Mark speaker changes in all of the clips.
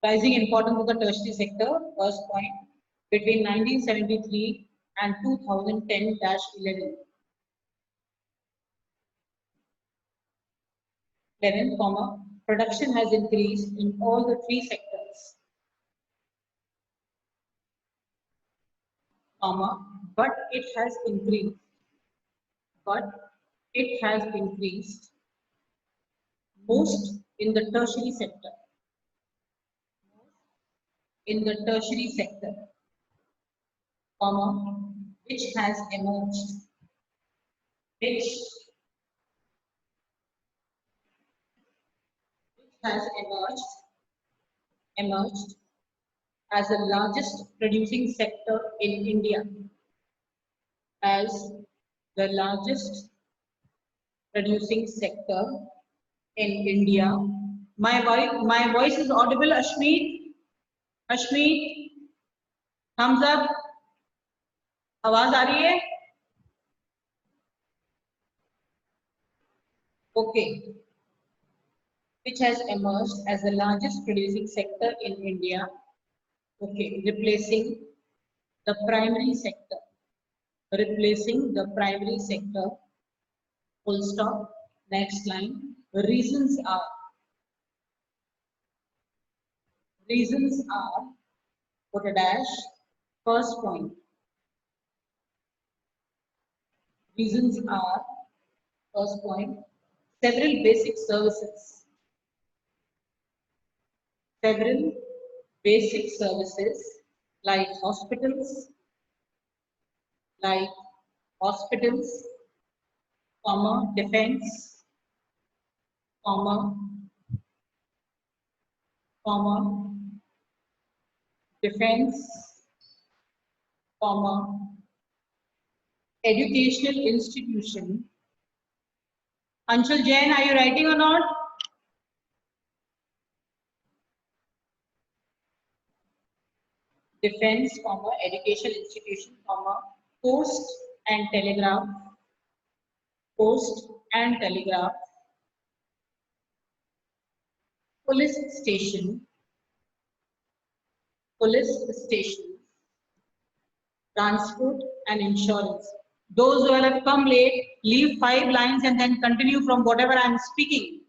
Speaker 1: Rising importance of the tertiary sector, first point, between 1973 and 2010-11. 11, production has increased in all the three sectors, but it has increased, most in the tertiary sector, which has emerged, which has emerged as the largest producing sector in India, as the largest producing sector in India. My voice is audible, Ashmeet? Ashmeet, thumbs up. आवाज आ रही है? Okay. Which has emerged as the largest producing sector in India. Okay, replacing the primary sector. Full stop. Next line. Reasons are, put a dash, first point. Reasons are, first point, several basic services. Like hospitals, defense, educational institution. Anshul Jain, are you writing or not? Defense, educational institution, post and telegraph, police station, transport and insurance. Those who have come late, leave 5 lines and then continue from whatever I am speaking.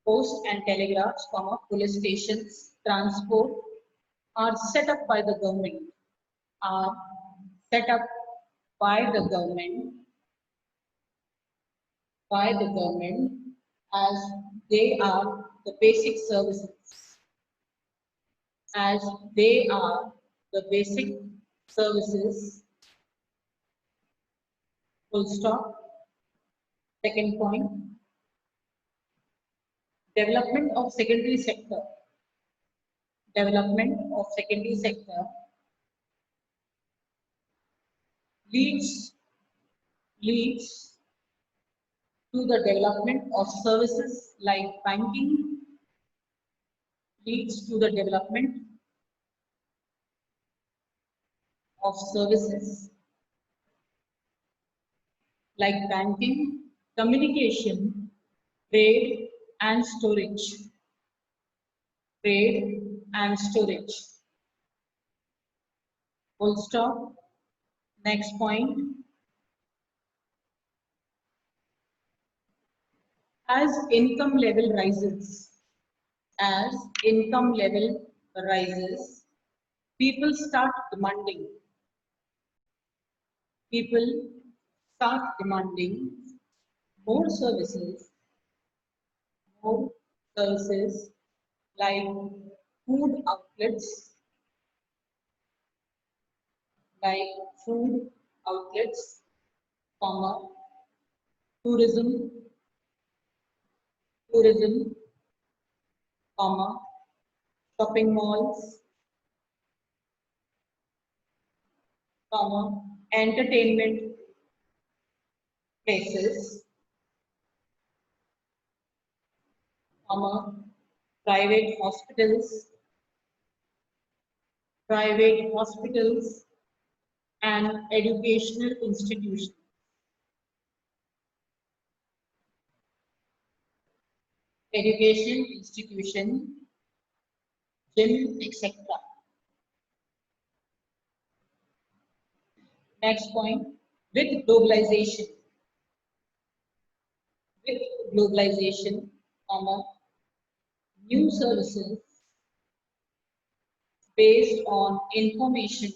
Speaker 1: Post and telegraphs, police stations, transport are set up by the government. As they are the basic services. Full stop. Second point. Development of secondary sector leads to the development of services like banking, communication, trade and storage. Full stop. Next point. As income level rises, people start demanding more services like food outlets, tourism, shopping malls, entertainment places, private hospitals and educational institutions. education institution, gym, etc. Next point, with globalization, with globalization, comma, new services based on information,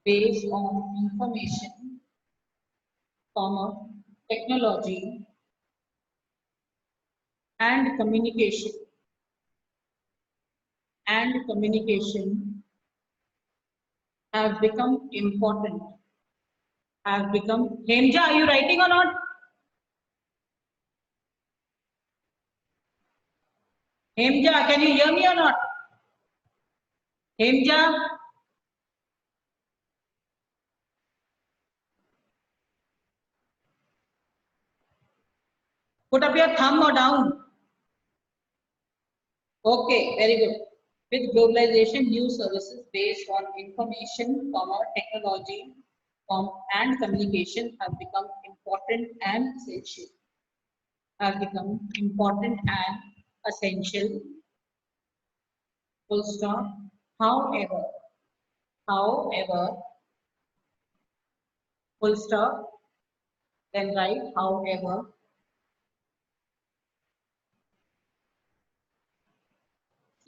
Speaker 1: based on information, comma, technology and communication, and communication have become important, have become. Hemja, are you writing or not? Hemja, can you hear me or not? Hemja, put up your thumb or down. Okay, very good. With globalization, new services based on information, comma, technology, and communication have become important and essential. Have become important and essential. Full stop. However, however, full stop. Then write. However,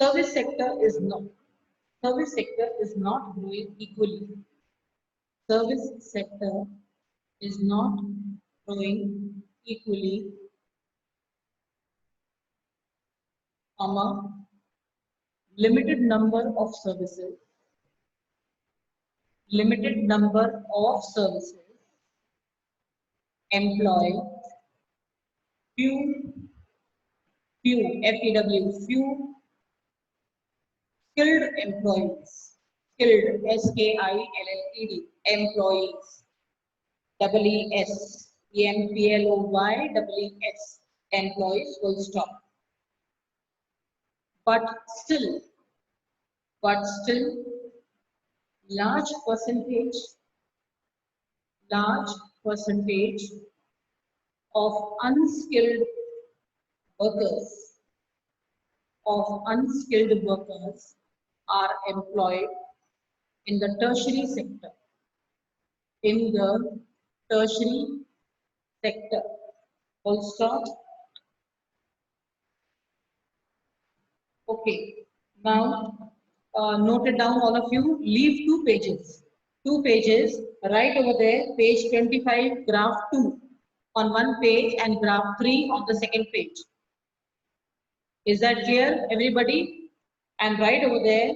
Speaker 1: service sector is not. Service sector is not growing equally. Service sector is not growing equally, comma, limited number of services, limited number of services employ few, FEW, few skilled employees, skilled, SKILLED, employees, EMPLOYEES, employees, full stop. But still, but still, large percentage, large percentage of unskilled workers, of unskilled workers are employed in the tertiary sector, in the tertiary sector. Full stop. Okay. Now, note it down, all of you. Leave 2 pages. 2 pages. Right over there, page 25, graph 2 on one page and graph 3 on the second page. Is that clear, everybody? And right over there,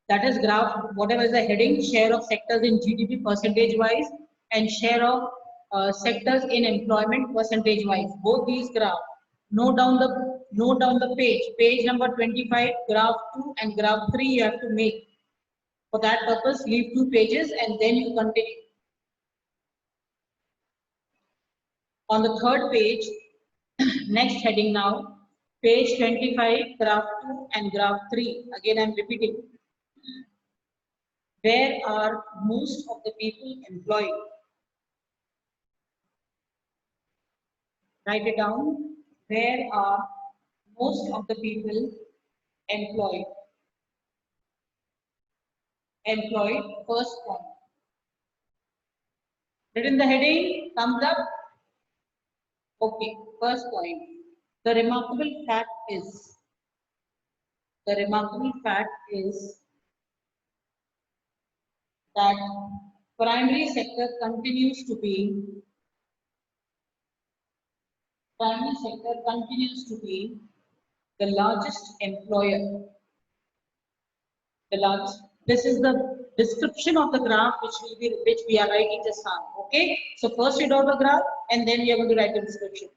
Speaker 1: that is graph, whatever is the heading, share of sectors in GDP percentage wise and share of sectors in employment percentage wise. Both these graphs. Note down the page. Page number 25, graph 2 and graph 3 you have to make. For that purpose, leave 2 pages and then you continue. On the third page, next heading now, page 25, graph 2 and graph 3. Again, I am repeating. Where are most of the people employed? Write it down. Where are most of the people employed? Employed, first point. Written the heading, thumbs up. Okay, first point. The remarkable fact is, the remarkable fact is that primary sector continues to be, primary sector continues to be the largest employer. The largest. This is the description of the graph which we are writing just now. Okay. So first read out the graph and then we are going to write the description.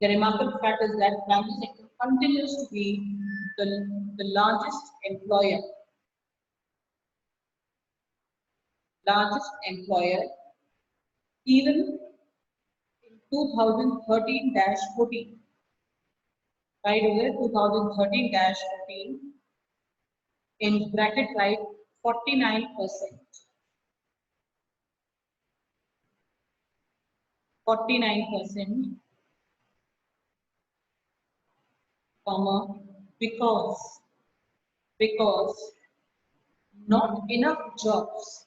Speaker 1: The remarkable fact is that primary sector continues to be the largest employer. Largest employer even in 2013-14. Right over 2013-14. In bracket write 49%. 49%. comma, because not enough jobs,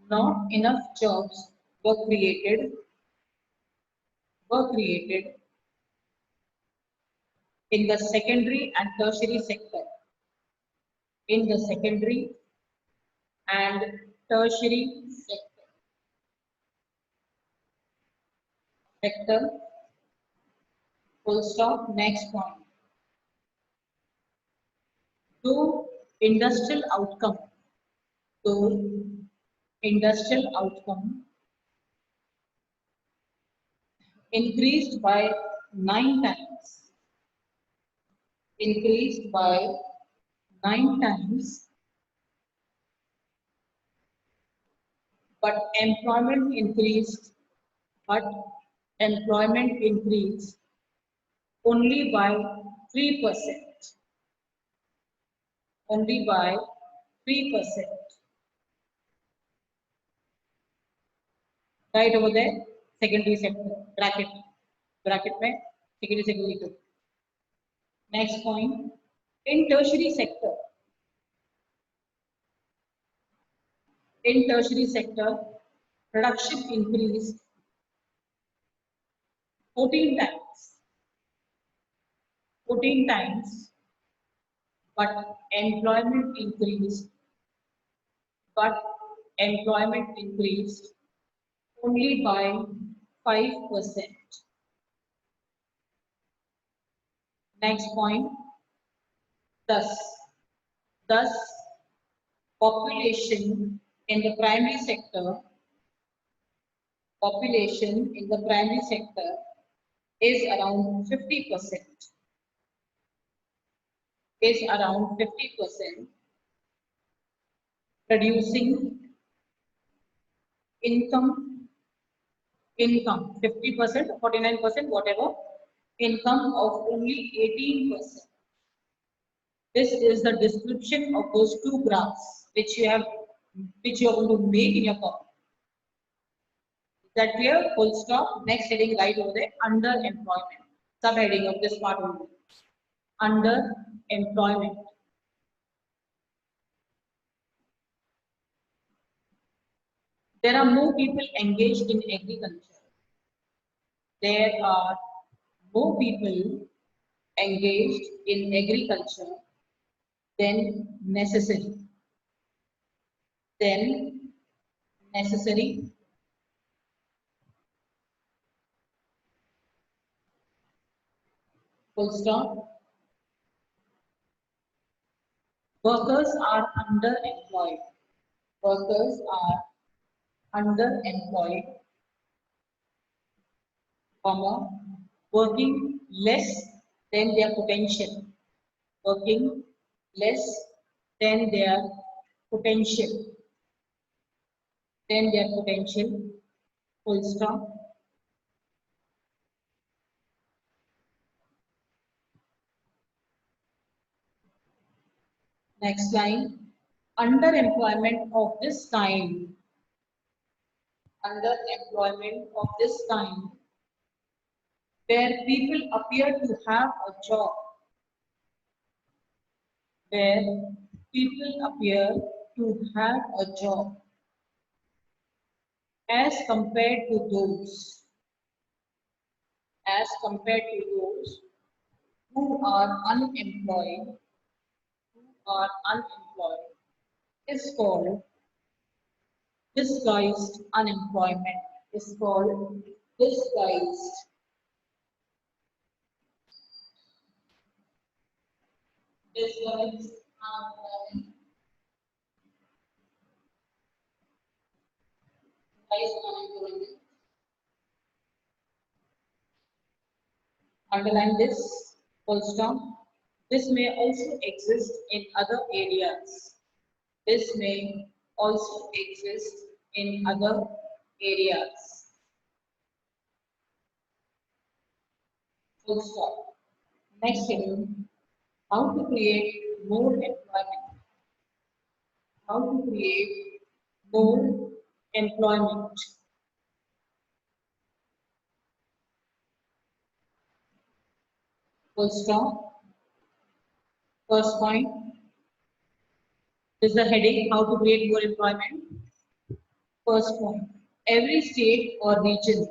Speaker 1: not enough jobs were created, were created in the secondary and tertiary sector, in the secondary and tertiary sector, full stop, next point. To industrial outcome, to industrial outcome increased by 9 times, increased by 9 times, but employment increased, but employment increased only by 3%, only by 3%. Right over there, secondary sector, bracket में secondary sector लिखो. Next point, in tertiary sector, in tertiary sector, production increased 14 times, 14 times, but employment increased, but employment increased only by 5%. Next point, thus, thus population in the primary sector, population in the primary sector is around 50%, is around 50%, producing income, 50%, 49%, whatever, income of only 18%. This is the description of those two graphs which you are going to make in your copy. Is that clear? Full stop. Next heading right over there, underemployment. Subheading of this part only. Underemployment. There are more people engaged in agriculture. There are more people engaged in agriculture than necessary. Then necessary. Full stop. Workers are underemployed. Workers are underemployed, comma, working less than their potential. Working less than their potential. Than their potential. Full stop. Next line. Underemployment of this kind. Underemployment of this kind, where people appear to have a job. Where people appear to have a job as compared to those who are unemployed, is called disguised unemployment, is called disguised unemployment. Underline this, full stop. This may also exist in other areas. This may also exist in other areas. Full stop. Next thing, how to create more employment. How to create more employment. Full stop. First point. This is the heading, how to create more employment. First point. Every state or region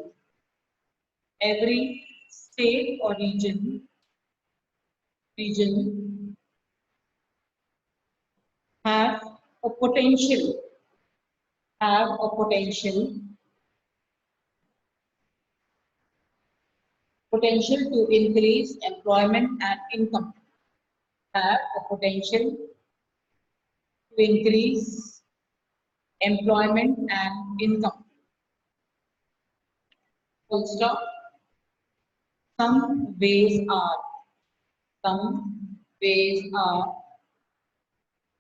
Speaker 1: have a potential, potential to increase employment and income. Have a potential to increase employment and income. Full stop. Some ways are,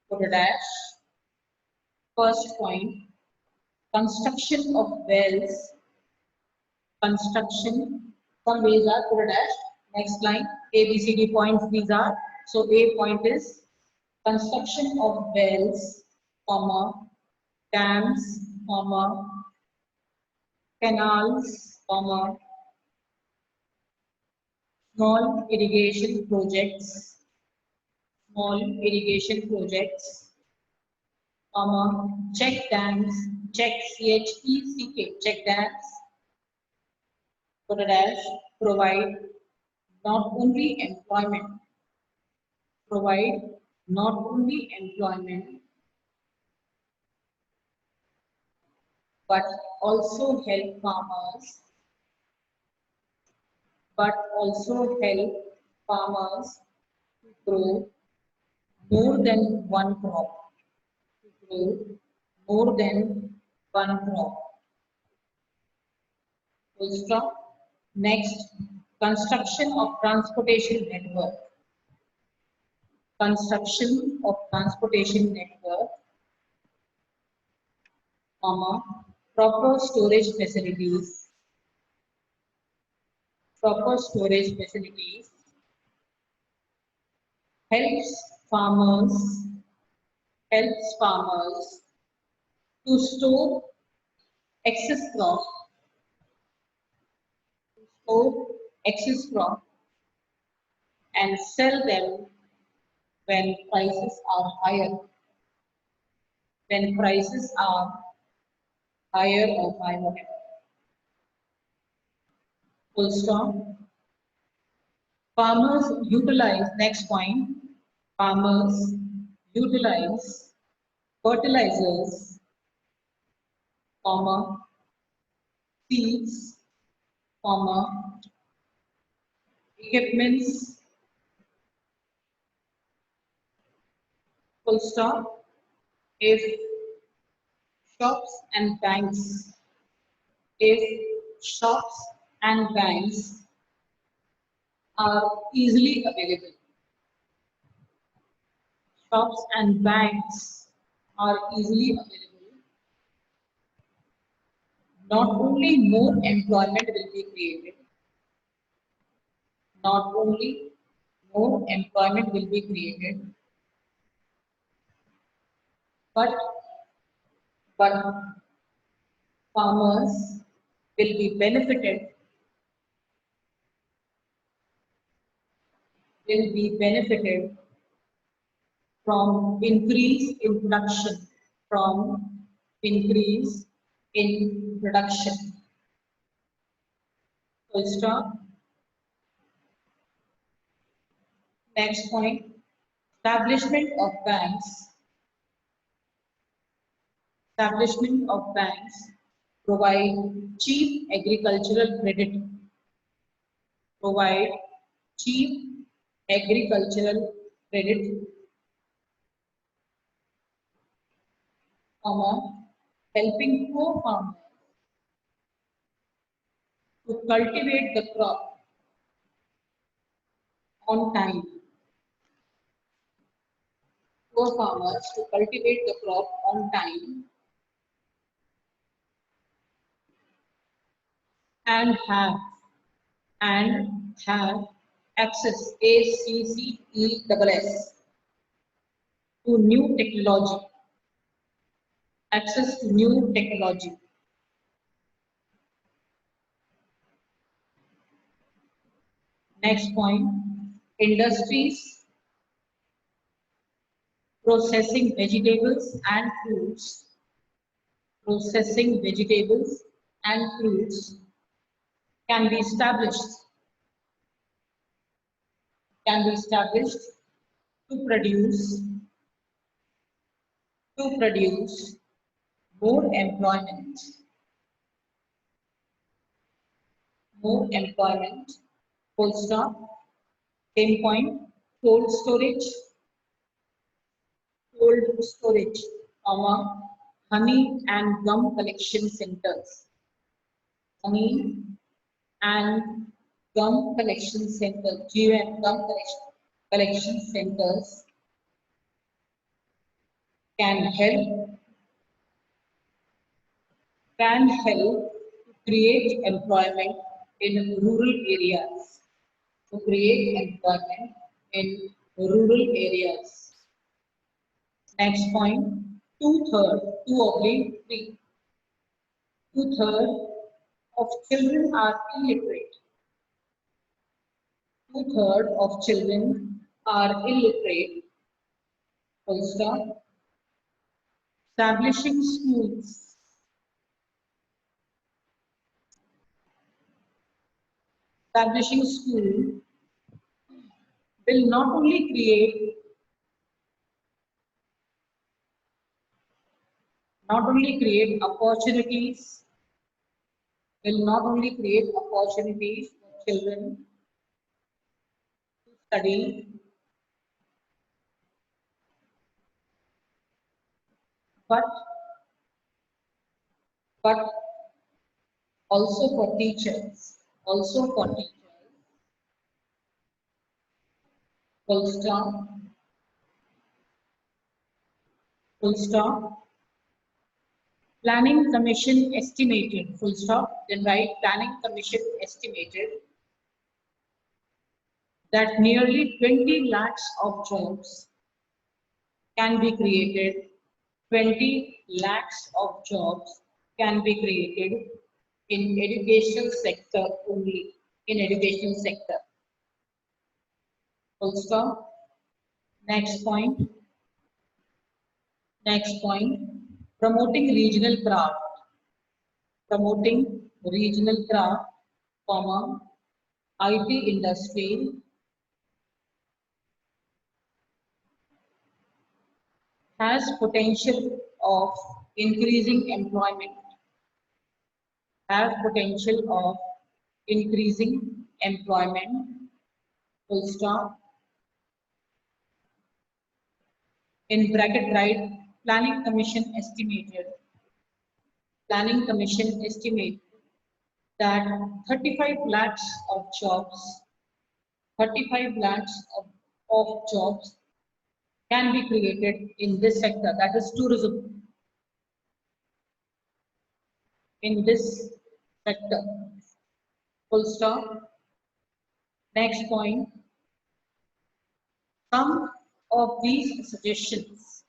Speaker 1: put a dash. First point, construction of wells, some ways are, put a dash. Next line, A, B, C, D points, these are. So A point is construction of wells, comma, dams, comma, canals, comma, small irrigation projects, comma, check dams, check dams, put a dash, provide not only employment, but also help farmers to grow more than one crop. Full stop. Next, construction of transportation network. Comma, proper storage facilities, helps farmers to store excess crop and sell them when prices are higher, or high whatever. Full stop. Farmers utilize, next point, farmers utilize fertilizers, comma, seeds, comma, equipments, full stop. If shops and banks are easily available, not only more employment will be created, but farmers will be benefited from increase in production. Full stop. Next point, establishment of banks provide cheap agricultural credit, comma, helping poor farmers to cultivate the crop on time. And have access, ACCESS, to new technology. Next point, industries processing vegetables and fruits, processing vegetables and fruits can be established, can be established to produce, to produce more employment, more employment, full stop, same point, cold storage, cold storage, comma, honey and gum collection centers, honey and gum collection centers, GM gum collection centers can help to create employment in rural areas. To create employment in rural areas. Next point, two-thirds, 2/3. Two-thirds of children are illiterate. Two-thirds of children are illiterate. Full stop. Establishing schools. Establishing school will not only create opportunities, will not only create opportunities for children to study, but but also for teachers, also for teachers. Full stop. Full stop. Planning Commission estimated. Full stop. Then write Planning Commission estimated that nearly 20 lakhs of jobs can be created. 20 lakhs of jobs can be created in educational sector only. In educational sector. Full stop. Next point. Next point. Promoting regional craft. Promoting regional craft, comma, IT industry has potential of increasing employment. Has potential of increasing employment. Full stop. In bracket write Planning Commission estimated. Planning Commission estimated that 35 lakhs of jobs, 35 lakhs of jobs can be created in this sector, that is tourism. In this sector. Full stop. Next point. Some of these suggestions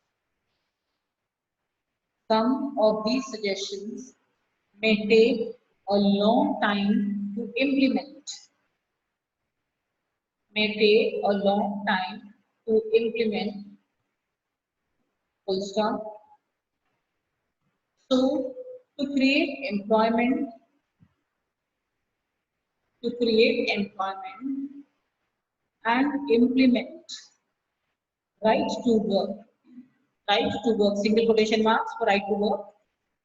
Speaker 1: may take a long time to implement. May take a long time to implement. Full stop. So, to create employment, and implement right to work. Right to work, single quotation marks for right to work,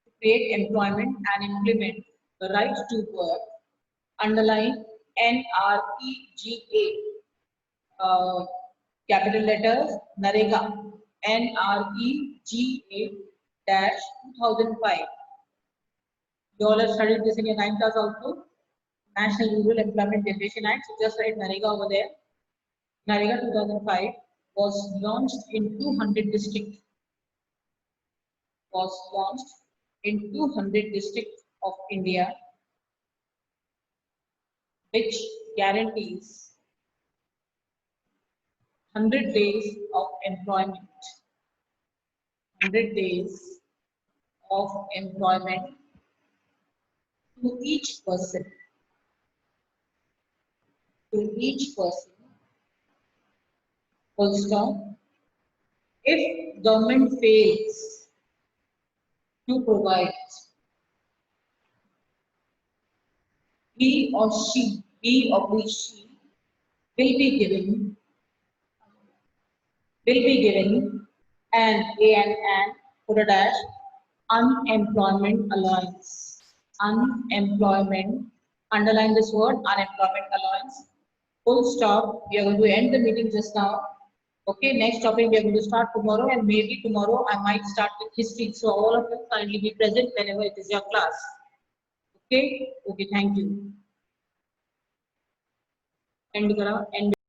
Speaker 1: to create employment and implement the right to work, underline NREGA, capital letters, NREGA, NREGA dash 2005. You all have studied this in your 9th class also, National Rural Employment Generation Act, so just write NREGA over there. NREGA 2005 was launched in 200 districts. Was launched in 200 districts of India, which guarantees 100 days of employment. 100 days of employment to each person. To each person full stop. If government fails to provide, he or she will be given an put a dash unemployment allowance. Unemployment. Underline this word unemployment allowance. Full stop. We are going to end the meeting just now. Okay, next topic we are going to start tomorrow, and maybe tomorrow I might start with history. So all of you kindly be present whenever it is your class. Okay, okay, thank you. End करा, end